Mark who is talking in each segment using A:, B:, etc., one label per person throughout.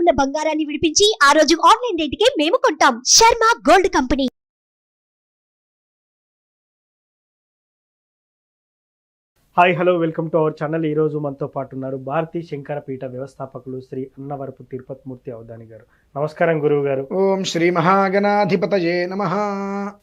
A: ఉన్న బంగారాన్ని విడిపించి ఆ రోజు ఆన్లైన్ రేటుకే మేము కొంటాం. Sharma gold company.
B: Hi hello welcome to our channel. ఈరోజు మనతో పాటు ఉన్నారు భారతీ శంకరపీఠ వ్యవస్థాపకులు శ్రీ అన్నవరపు తిరుపతిమూర్తి అవధాని గారు. నమస్కారం గురువు గారు.
C: ఓం శ్రీ మహాగణాధిపతయే నమః.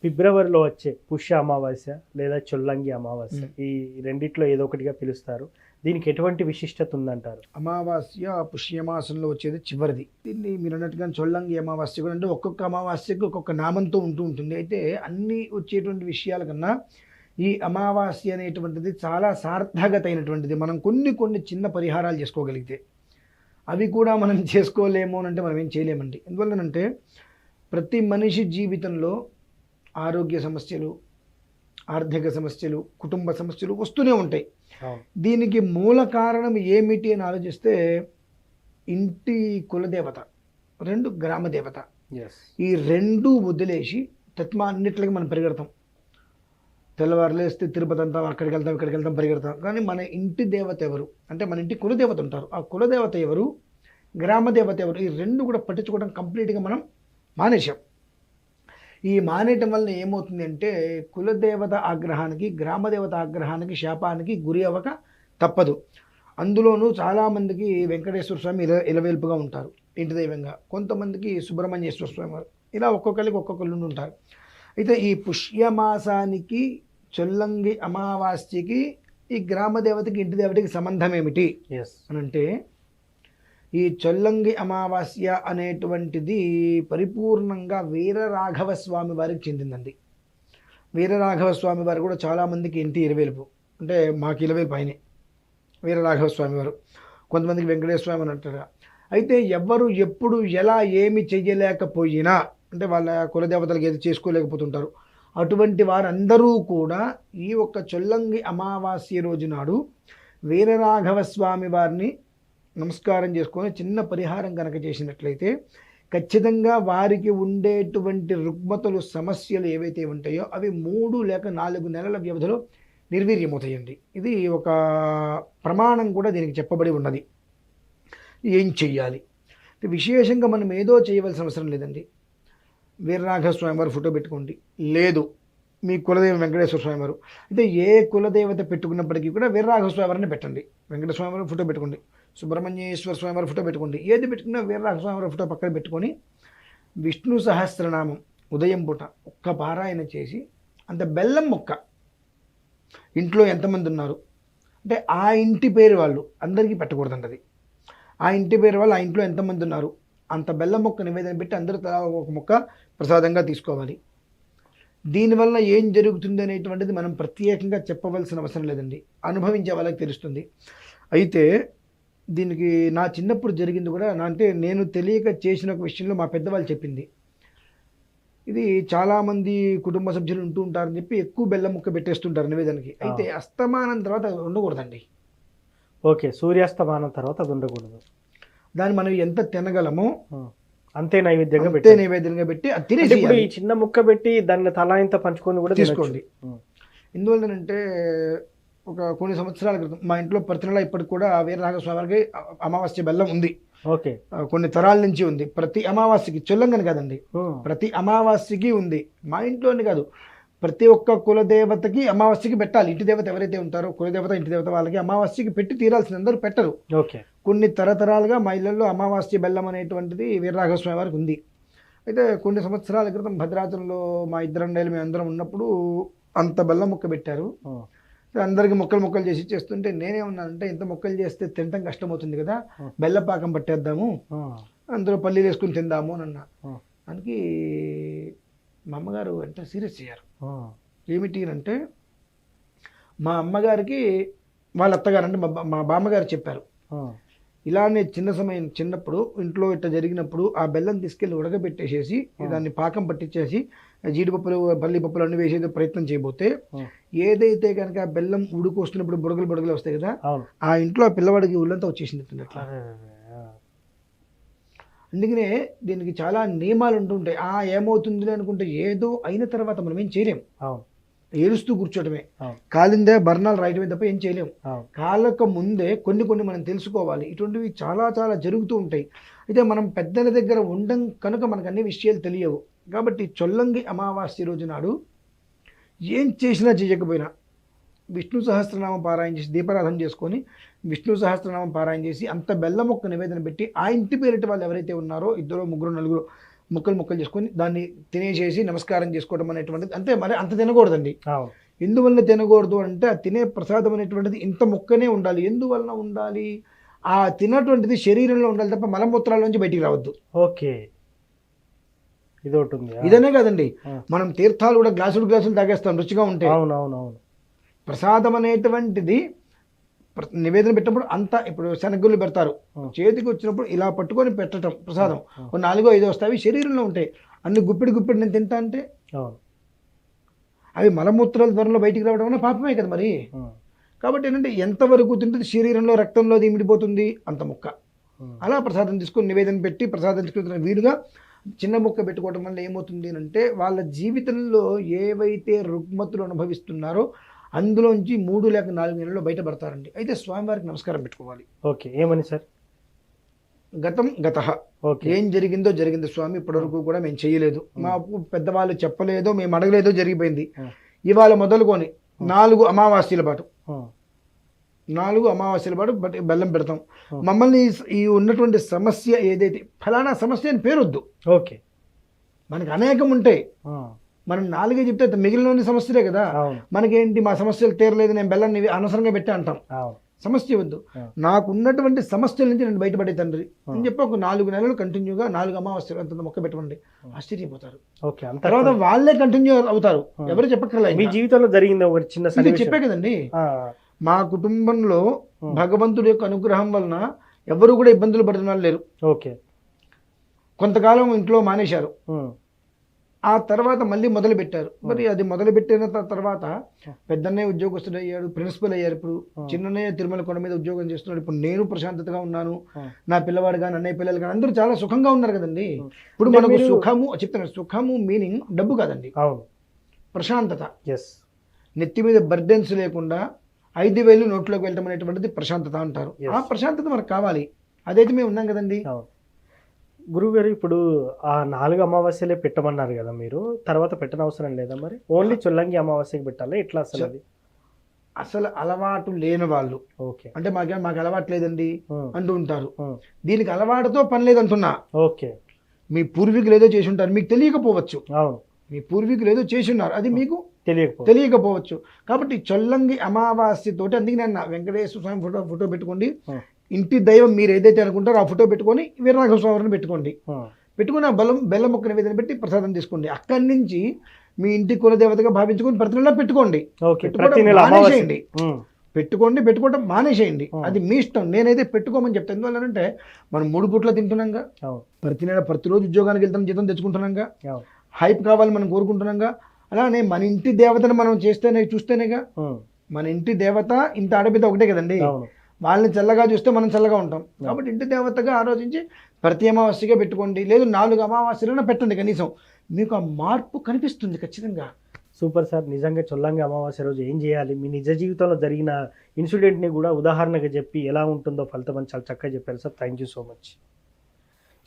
B: ఫిబ్రవరిలో వచ్చే పుష్య అమావాస్య లేదా చొల్లంగి అమావాస్య, ఈ రెండిట్లో ఏదో ఒకటిగా పిలుస్తారు. దీనికి ఎటువంటి విశిష్టత ఉందంటారు?
C: అమావాస్య పుష్యమాసంలో వచ్చేది చివరిది. దీన్ని మీరు అన్నట్టుగా చొల్లంగి అమావాస్య కూడా అంటే ఒక్కొక్క అమావాస్యకు ఒక్కొక్క నామంతో ఉంటుంది. అయితే అన్ని వచ్చేటువంటి విషయాల కన్నా ఈ అమావాస్య అనేటువంటిది చాలా సార్థకత అయినటువంటిది. మనం కొన్ని చిన్న పరిహారాలు చేసుకోగలిగితే, అవి కూడా మనం చేసుకోలేము అంటే మనం ఏం చేయలేమండి. ఎందువల్లనంటే ప్రతి మనిషి జీవితంలో ఆరోగ్య సమస్యలు, ఆర్థిక సమస్యలు, కుటుంబ సమస్యలు వస్తూనే ఉంటాయి. దీనికి మూల కారణం ఏమిటి అని ఆలోచిస్తే ఇంటి కులదేవత, రెండు గ్రామ దేవత, ఈ రెండు వదిలేసి తత్మాన్నిట్లకి మనం పరిగెడతాం. తెల్లవారు లేస్తే తిరుపతి అంటాం, అక్కడికి వెళ్తాం, ఇక్కడికి వెళ్తాం, పరిగెడతాం. కానీ మన ఇంటి దేవత ఎవరు అంటే మన ఇంటి కులదేవత ఉంటారు. ఆ కులదేవత ఎవరు, గ్రామ దేవత ఎవరు, ఈ రెండు కూడా పట్టించుకోవడం కంప్లీట్గా మనం మానేశాం. ఈ మానేయటం వల్ల ఏమవుతుంది అంటే కులదేవత ఆగ్రహానికి, గ్రామదేవత ఆగ్రహానికి, శాపానికి గురి అవ్వక తప్పదు. అందులోనూ చాలామందికి వెంకటేశ్వర స్వామి ఇలవేల్పుగా ఉంటారు ఇంటి దైవంగా, కొంతమందికి సుబ్రహ్మణ్యేశ్వర స్వామి వారు, ఇలా ఒక్కొక్కరికి ఒక్కొక్కరు ఉంటారు. అయితే ఈ పుష్యమాసానికి, చొల్లంగి అమావాస్యకి, ఈ గ్రామ దేవతకి, ఇంటి దేవతకి సంబంధం ఏమిటి అని అంటే, ఈ చొల్లంగి అమావాస్య అనేటువంటిది పరిపూర్ణంగా వీరరాఘవ స్వామి వారికి చెందిందండి. వీరరాఘవ స్వామి వారు కూడా చాలామందికి ఇంటి ఇరవేలుపు, అంటే మాకు ఇరవేలుపు ఆయనే వీరరాఘవ స్వామి వారు, కొంతమందికి వెంకటేశ్వర స్వామి అని అంటారు. అయితే ఎవరు ఎప్పుడు ఎలా ఏమి చెయ్యలేకపోయినా అంటే వాళ్ళ కులదేవతలకు ఏది చేసుకోలేకపోతుంటారు, అటువంటి వారందరూ కూడా ఈ ఒక్క చొల్లంగి అమావాస్య రోజు నాడు వీరరాఘవ స్వామి వారిని నమస్కారం చేసుకొని చిన్న పరిహారం కనుక చేసినట్లయితే ఖచ్చితంగా వారికి ఉండేటువంటి రుగ్మతలు, సమస్యలు ఏవైతే ఉంటాయో అవి 3 లేక 4 నెలల వ్యవధిలో నిర్వీర్యమవుతాయండి. ఇది ఒక ప్రమాణం కూడా దీనికి చెప్పబడి ఉన్నది. ఏం చెయ్యాలి విశేషంగా మనం ఏదో చేయవలసిన అవసరం లేదండి. వీరరాఘవ స్వామి వారు ఫోటో పెట్టుకోండి, లేదు మీ కులదేవం వెంకటేశ్వర స్వామి వారు, అయితే ఏ కులదేవత పెట్టుకున్నప్పటికీ కూడా వీరరాఘవ స్వామి వారిని పెట్టండి. వెంకటేశ్వర స్వామి వారు ఫోటో పెట్టుకోండి, సుబ్రహ్మణ్యేశ్వర స్వామి వారి ఫోటో పెట్టుకోండి, ఏది పెట్టుకున్నా వీరరాఘవ స్వామి వారి ఫోటో పక్కన పెట్టుకొని విష్ణు సహస్రనామం ఉదయం పూట ఒక్క పారాయణ చేసి, అంత బెల్లం మొక్క ఇంట్లో ఎంతమంది ఉన్నారు అంటే ఆ ఇంటి పేరు వాళ్ళు అందరికీ పెట్టకూడదండి. అది ఆ ఇంటి పేరు వాళ్ళు, ఆ ఇంట్లో ఎంతమంది ఉన్నారు అంత బెల్లం మొక్క నివేదన పెట్టి అందరూ తలా ఒక మొక్క ప్రసాదంగా తీసుకోవాలి. దీనివల్ల ఏం జరుగుతుంది అనేటువంటిది మనం ప్రత్యేకంగా చెప్పవలసిన అవసరం లేదండి, అనుభవించే వాళ్ళకి తెలుస్తుంది. అయితే దీనికి నా చిన్నప్పుడు జరిగింది కూడా, అంటే నేను తెలియక చేసిన ఒక విషయంలో మా పెద్దవాళ్ళు చెప్పింది. ఇది చాలామంది కుటుంబ సభ్యులు ఉంటూ ఉంటారని చెప్పి ఎక్కువ బెల్లం ముక్క పెట్టేస్తుంటారు నివేదనకి. అయితే అస్తమానం తర్వాత అది ఉండకూడదండి.
B: ఓకే, సూర్యాస్తమానం తర్వాత అది ఉండకూడదు.
C: దాన్ని మనం ఎంత తినగలమో
B: అంతే నైవేద్యంగా
C: పెట్టి అది తినేసి
B: ఈ చిన్న ముక్క పెట్టి దాన్ని తలా ఇంత పంచుకొని కూడా
C: తీసుకోండి. ఎందువల్లనంటే కొన్ని సంవత్సరాల క్రితం మా ఇంట్లో ప్రతి నెల ఇప్పటికి కూడా వీరరాఘవ స్వామి వారికి అమావాస్య బెల్లం ఉంది.
B: ఓకే,
C: కొన్ని తరాల నుంచి ఉంది. ప్రతి అమావాస్యకి, చొల్లంగని కాదండి, ప్రతి అమావాస్యకి ఉంది. మా ఇంట్లోని కాదు, ప్రతి ఒక్క కులదేవతకి అమావాస్యకి పెట్టాలి. ఇంటి దేవత ఎవరైతే ఉంటారో కులదేవత, ఇంటి దేవత వాళ్ళకి అమావాస్యకి పెట్టి తీరాల్సిన, అందరూ పెట్టరు.
B: ఓకే,
C: కొన్ని తరతరాలుగా మా ఇళ్లలో అమావాస్య బెల్లం అనేటువంటిది వీరరాఘవ స్వామి వారికి ఉంది. అయితే కొన్ని సంవత్సరాల క్రితం భద్రాచలంలో మా ఇద్దరండేళ్ళు మేము అందరం ఉన్నప్పుడు అంత బెల్లం ముక్క పెట్టారు. అందరికి మొక్కలు చేసి చేస్తుంటే నేనేమన్నానంటే, ఇంత మొక్కలు చేస్తే తినటం కష్టమవుతుంది కదా, బెల్లపాకం పట్టేద్దాము, అందులో పల్లీలు వేసుకుని తిందాము అని అన్నా. దానికి మా అమ్మగారు ఎంత సీరియస్ అయ్యారు. ఏమిటి అంటే, మా అమ్మగారికి వాళ్ళ అత్తగారు అంటే మా బామ్మగారు చెప్పారు, ఇలానే చిన్నప్పుడు ఇంట్లో ఇట్లా జరిగినప్పుడు ఆ బెల్లం తీసుకెళ్ళి ఉడకబెట్టేసేసి దాన్ని పాకం పట్టించేసి జీడిపప్పులు, పల్లిపప్పులు అన్ని వేసేది ప్రయత్నం చేయబోతే, ఏదైతే కనుక ఆ బెల్లం ఉడుకొస్తున్నప్పుడు బుడగలు వస్తాయి కదా, ఆ ఇంట్లో ఆ పిల్లవాడికి ఉళ్ళంతా వచ్చేసింది అట్లా. అందుకనే దీనికి చాలా నియమాలు ఉంటుంటాయి. ఏమవుతుంది అనుకుంటే ఏదో అయిన తర్వాత మనం ఏం చేయలేం. ఏడుస్తూ కూర్చోటమే.
B: అవును.
C: కాలిందే బర్ణాలు రాయటమే తప్ప ఏం చేయలేము.
B: అవును.
C: కాలక ముందే కొన్ని కొన్ని మనం తెలుసుకోవాలి. ఇటువంటివి చాలా చాలా జరుగుతూ ఉంటాయి. అయితే మనం పెద్దల దగ్గర ఉండం కనుక మనకు అన్ని విషయాలు తెలియవు. కాబట్టి చొల్లంగి అమావాస్య రోజు నాడు ఏం చేసినా చేయకపోయినా విష్ణు సహస్రనామం పారాయణ చేసి దీపారాధన చేసుకొని విష్ణు సహస్రనామం పారాయణ చేసి అంత బెల్లం మొక్క నివేదన పెట్టి ఆ ఇంటి పేరిట వాళ్ళు ఎవరైతే ఉన్నారో 2, 3, 4 ముక్కలు చేసుకొని దాన్ని తినేసేసి నమస్కారం చేసుకోవడం అనేటువంటిది, అంతే. మరి అంత తినకూడదండి.
B: అవును.
C: ఎందువల్ల తినకూడదు అంటే ఆ తినే ప్రసాదం అనేటువంటిది ఇంత మొక్కనే ఉండాలి. ఎందువలన ఉండాలి? ఆ తినటువంటిది శరీరంలో ఉండాలి తప్ప మలమూత్రాల నుంచి బయటికి రావద్దు.
B: ఓకే, ఇది ఒకటి ఉంది.
C: ఇదనే కాదండి,
B: ఆ.
C: మనం తీర్థాలు కూడా గ్లాసులు తాగేస్తాం రుచిగా ఉంటే.
B: అవునవునవును.
C: ప్రసాదం అనేటువంటిది నివేదన పెట్టినప్పుడు అంతా, ఇప్పుడు శనగలు పెడతారు, చేతికి వచ్చినప్పుడు ఇలా పట్టుకొని పెట్టడం ప్రసాదం. 4, 5 వస్తాయి, అవి శరీరంలో ఉంటాయి. అన్ని గుప్పిడి నేను తింటా అంటే అవి మలమూత్రాల త్వరలో బయటికి రావడం వల్ల పాపమే కదా మరి. కాబట్టి ఏంటంటే ఎంతవరకు తింటుంది శరీరంలో రక్తంలో అది ఇమిడిపోతుంది అంత ముక్క. అలా ప్రసాదం తీసుకొని నివేదన పెట్టి ప్రసాదం తీసుకున్న వీలుగా చిన్న ముక్క పెట్టుకోవడం వల్ల ఏమవుతుంది అంటే వాళ్ళ జీవితంలో ఏవైతే రుగ్మతులు అనుభవిస్తున్నారో అందులోంచి 3 లేక 4 నెలల్లో బయటపడతారండి. అయితే స్వామివారికి నమస్కారం పెట్టుకోవాలి.
B: ఓకే, ఏమని సార్?
C: గతః ఏం జరిగిందో జరిగింది స్వామి, ఇప్పటివరకు కూడా మేము చేయలేదు, మాకు పెద్దవాళ్ళు చెప్పలేదో మేము అడగలేదో జరిగిపోయింది. ఇవాళ మొదలుకొని 4 అమావాస్యల పాటు 4 అమావాస్యల పాటు బెల్లం పెడతాం. మమ్మల్ని ఈ ఉన్నటువంటి సమస్య ఏదైతే ఫలానా సమస్య అని పేరొద్దు.
B: ఓకే,
C: మనకు అనేకం ఉంటాయి. మనం 4 చెప్తే మిగిలిన సమస్యలే కదా. మనకేంటి మా సమస్యలు తీరలేదు, నేను బెల్లాన్ని అనవసరంగా పెట్టా అంటాం. సమస్య వద్దు, నాకున్నటువంటి సమస్యల నుంచి నేను బయటపడే తండ్రి అని చెప్పి ఒక 4 నెలలు కంటిన్యూగా 4 అమావాస్యలు అంత మొక్క పెట్టండి, ఆశ్చర్యపోతారు. తర్వాత వాళ్ళే కంటిన్యూ అవుతారు, ఎవరు చెప్పక్కర్లేదు.
B: మీ జీవితంలో జరిగింది ఒక చిన్న
C: ఇది చెప్పే కదండి. మా కుటుంబంలో భగవంతుడి యొక్క అనుగ్రహం వలన ఎవరు కూడా ఇబ్బందులు పడుతున్న వాళ్ళు లేరు.
B: ఓకే,
C: కొంతకాలం ఇంట్లో మానేశారు, ఆ తర్వాత మళ్ళీ మొదలు పెట్టారు. మరి అది మొదలు పెట్టిన తర్వాత పెద్దన్నయ్య ఉద్యోగస్తుడు అయ్యాడు, ప్రిన్సిపల్ అయ్యారు. ఇప్పుడు చిన్నన్నయ్య తిరుమల కొండ మీద ఉద్యోగం చేస్తున్నాడు. ఇప్పుడు నేను ప్రశాంతతగా ఉన్నాను, నా పిల్లవాడు కానీ అన్నయ్య పిల్లలు కానీ అందరూ చాలా సుఖంగా ఉన్నారు కదండి. ఇప్పుడు మనకు సుఖము చెప్తాను, సుఖము మీనింగ్ డబ్బు కాదండి, ప్రశాంతత. నెత్తి మీద బర్డెన్స్ లేకుండా 5,000 నోట్లోకి వెళ్ళటం అనేటువంటిది ప్రశాంతత అంటారు. ఆ ప్రశాంతత మనకు కావాలి, అదైతే మేము ఉన్నాం కదండి.
B: గురువుగారు, ఇప్పుడు ఆ 4 అమావాస్యలే పెట్టమన్నారు కదా మీరు, తర్వాత పెట్టనవసరం లేదా? మరి ఓన్లీ చొల్లంగి అమావాస్యకి పెట్టాలి, ఎట్లా అసలు అది?
C: అసలు అలవాటు లేని వాళ్ళు, ఓకే అంటే మాకు అలవాటు లేదండి అంటూ ఉంటారు. దీనికి అలవాటుతో పని లేదంటున్నా.
B: ఓకే,
C: మీ పూర్వీకులు ఏదో చేసి ఉంటారు, మీకు తెలియకపోవచ్చు.
B: అవును,
C: మీ పూర్వీకులు ఏదో చేసి ఉన్నారు, అది మీకు
B: తెలియకపోవచ్చు.
C: కాబట్టి చొల్లంగి అమావాస్యతోటి, అందుకే నేను వెంకటేశ్వర స్వామి ఫోటో పెట్టుకోండి, ఇంటి దైవం మీరు ఏదైతే అనుకుంటారో ఆ ఫోటో పెట్టుకొని వీరరాఘవ స్వామిని పెట్టుకోండి, పెట్టుకుని ఆ బెల్లం మొక్క నివేదన పెట్టి ప్రసాదం తీసుకోండి. అక్కడి నుంచి మీ ఇంటి కులదేవతగా భావించుకొని ప్రతి నెల పెట్టుకోండి, పెట్టుకోవడం మానేసేయండి, అది మీ ఇష్టం. నేనైతే పెట్టుకోమని చెప్తాను. ఎందువల్లంటే మనం 3 పూట్ల తింటున్నాగా, ప్రతిరోజు ఉద్యోగానికి వెళ్తాం, జీతం తెచ్చుకుంటున్నాగా, హైప్ కావాలి మనం కోరుకుంటున్నాగా. అలానే మన ఇంటి దేవతను మనం చూస్తేనేగా, మన ఇంటి దేవత ఇంత ఆడబిడ్డ ఒకటే కదండి, వాళ్ళని చల్లగా చూస్తే మనం చల్లగా ఉంటాం. కాబట్టి ఇంటి దేవతగా ఆలోచించి ప్రతి అమావాస్యగా పెట్టుకోండి, లేదు 4 అమావాస్యలైనా పెట్టండి, కనీసం మీకు ఆ మార్పు కనిపిస్తుంది ఖచ్చితంగా.
B: సూపర్ సార్, నిజంగా చొల్లంగి అమావాస్య రోజు ఏం చేయాలి, మీ నిజ జీవితంలో జరిగిన ఇన్సిడెంట్ని కూడా ఉదాహరణగా చెప్పి ఎలా ఉంటుందో ఫలితం అని చాలా చక్కగా చెప్పారు sir. Thank you so much.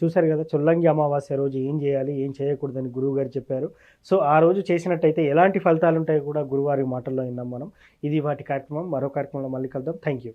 B: చూశారు కదా, చొల్లంగి అమావాస్య రోజు ఏం చేయాలి, ఏం చేయకూడదని గురువు గారు చెప్పారు. సో ఆ రోజు చేసినట్టయితే ఎలాంటి ఫలితాలు ఉంటాయో కూడా గురువారి మాటల్లో విన్నాం మనం. ఇది వాటి కార్యక్రమం. మరో కార్యక్రమంలో మళ్ళీ కలుద్దాం. Thank you.